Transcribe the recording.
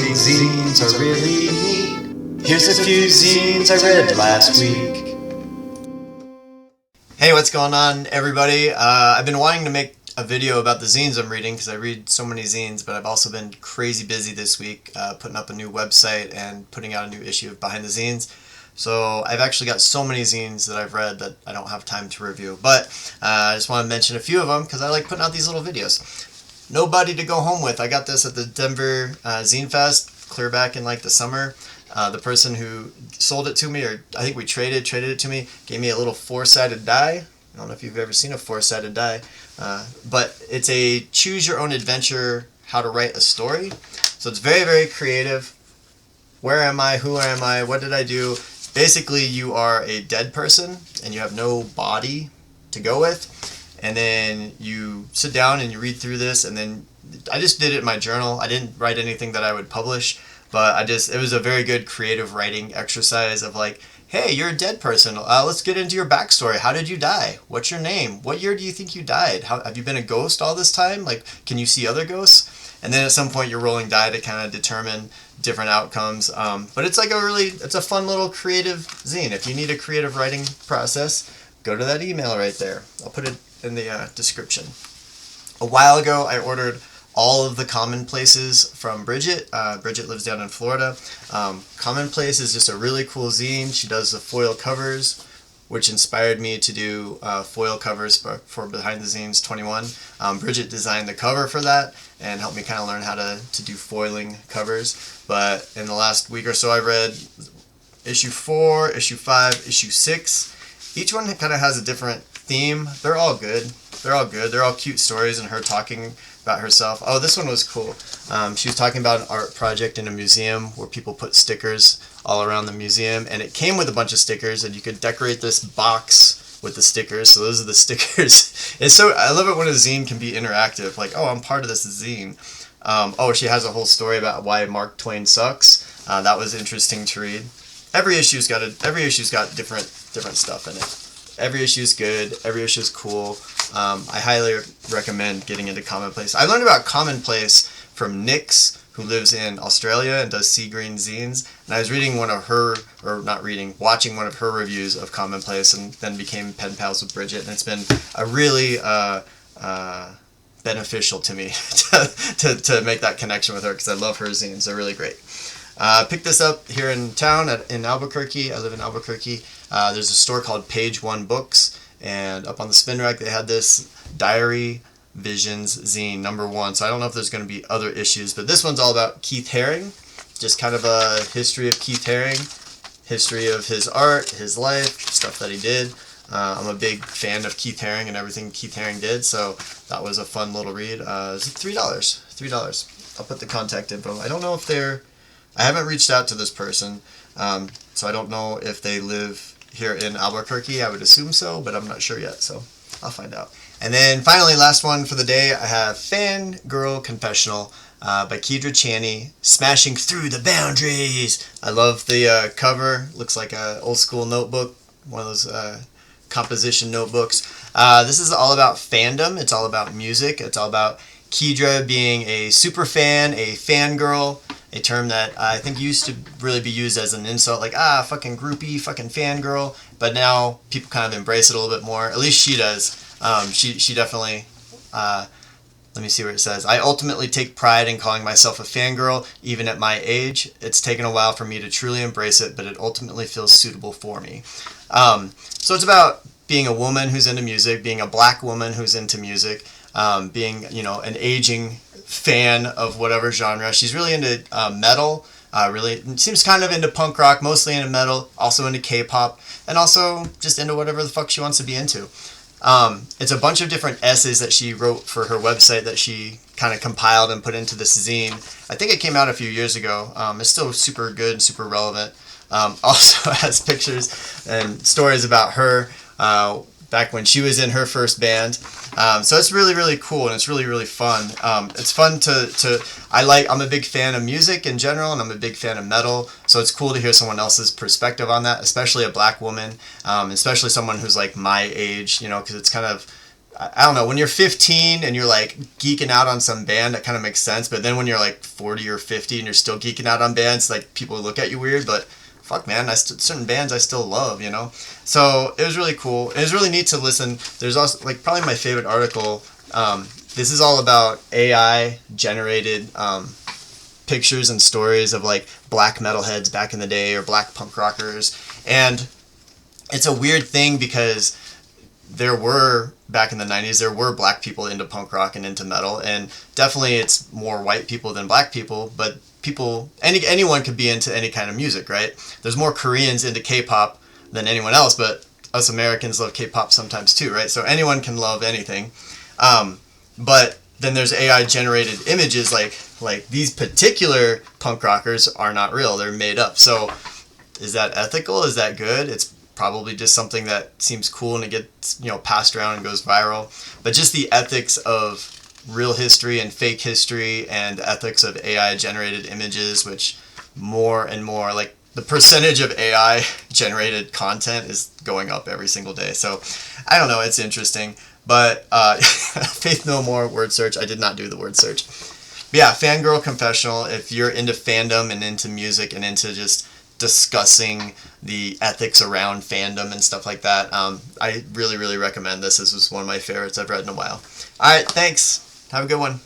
think zines are really neat. Here's a few zines I read last week. Hey, what's going on, everybody? I've been wanting to make a video about the zines I'm reading because I read so many zines, but I've also been crazy busy this week putting up a new website and putting out a new issue of Behind the Zines. So I've actually got so many zines that I've read that I don't have time to review. But I just want to mention a few of them because I like putting out these little videos. Nobody to Go Home With. I got this at the Denver Zine Fest, clear back in like the summer. The person who sold it to me, or I think we traded it to me, gave me a little four-sided die. I don't know if you've ever seen a four-sided die, but it's a choose-your-own-adventure how to write a story. So it's very, very creative. Where am I? Who am I? What did I do? Basically, you are a dead person, and you have no body to go with. And then you sit down and you read through this, and then I just did it in my journal. I didn't write anything that I would publish, but it was a very good creative writing exercise of like, hey, you're a dead person. Let's get into your backstory. How did you die? What's your name? What year do you think you died? Have you been a ghost all this time? Like, can you see other ghosts? And then at some point you're rolling die to kind of determine different outcomes. But it's like it's a fun little creative zine. If you need a creative writing process, go to that email right there. I'll put it in the description. A while ago, I ordered all of the Commonplaces from Bridget. Bridget lives down in Florida. Commonplace is just a really cool zine. She does the foil covers, which inspired me to do foil covers for Behind the Zines 21. Bridget designed the cover for that and helped me kind of learn how to do foiling covers. But in the last week or so, I read issue 4, issue 5, issue 6. Each one kind of has a different theme. They're all good. They're all cute stories and her talking about herself. Oh, this one was cool. She was talking about an art project in a museum where people put stickers all around the museum, and it came with a bunch of stickers, and you could decorate this box with the stickers. So those are the stickers. And so I love it when a zine can be interactive. Like, oh, I'm part of this zine. She has a whole story about why Mark Twain sucks. That was interesting to read. Every issue's got different stuff in it. Every issue is good. Every issue is cool. I highly recommend getting into Commonplace. I learned about Commonplace from Nyx, who lives in Australia and does sea green zines. And I was watching one of her reviews of Commonplace, and then became pen pals with Bridget. And it's been a really beneficial to me to make that connection with her because I love her zines. They're really great. Picked this up here in town in Albuquerque. I live in Albuquerque. There's a store called Page One Books, and up on the spin rack they had this Diary Visions zine #1. So I don't know if there's going to be other issues, but this one's all about Keith Haring, just kind of a history of Keith Haring, history of his art, his life, stuff that he did. I'm a big fan of Keith Haring and everything Keith Haring did, so that was a fun little read. It's $3. I'll put the contact info. I don't know if I haven't reached out to this person, so I don't know if they live here in Albuquerque. I would assume so, but I'm not sure yet, so I'll find out. And then finally, last one for the day, I have Fangirl Confessional by Keidra Chaney, Smashing Through the Boundaries. I love the cover. Looks like an old school notebook, one of those composition notebooks. This is all about fandom. It's all about music. It's all about Keidra being a super fan, a fangirl, a term that I think used to really be used as an insult, like, fucking groupie, fucking fangirl, but now people kind of embrace it a little bit more. At least she does. She definitely, let me see where it says, I ultimately take pride in calling myself a fangirl, even at my age. It's taken a while for me to truly embrace it, but it ultimately feels suitable for me. So it's about being a woman who's into music, being a black woman who's into music, being, an aging fan of whatever genre. She's really into metal, really seems kind of into punk rock, mostly into metal, also into K-pop, and also just into whatever the fuck she wants to be into. It's a bunch of different essays that she wrote for her website that she kind of compiled and put into this zine. I think it came out a few years ago. It's still super good and super relevant. Also has pictures and stories about her back when she was in her first band. So it's really, really cool, and it's really, really fun. It's fun I'm a big fan of music in general, and I'm a big fan of metal, so it's cool to hear someone else's perspective on that, especially a black woman, especially someone who's like my age, because it's kind of I don't know, when you're 15 and you're like geeking out on some band, that kind of makes sense. But then when you're like 40 or 50 and you're still geeking out on bands, like people look at you weird. But fuck, man, certain bands I still love, you know. So it was really cool. It was really neat to listen. There's also like probably my favorite article. This is all about AI generated pictures and stories of like black metalheads back in the day or black punk rockers, and it's a weird thing because there were, back in the 90s, there were black people into punk rock and into metal, and definitely it's more white people than black people, but anyone could be into any kind of music, right? There's more Koreans into K-pop than anyone else, but us Americans love K-pop sometimes too, right? So anyone can love anything. But then there's AI generated images, like these particular punk rockers are not real, they're made up. So is that ethical? Is that good? It's probably just something that seems cool and it gets, you know, passed around and goes viral. But just the ethics of real history and fake history and the ethics of AI generated images, which more and more, like the percentage of AI generated content is going up every single day. So I don't know, it's interesting. But Faith No More word search, I did not do the word search. But yeah, Fangirl Confessional, if you're into fandom and into music and into just discussing the ethics around fandom and stuff like that, I really, really recommend this. This was one of my favorites I've read in a while. All right, thanks. Have a good one.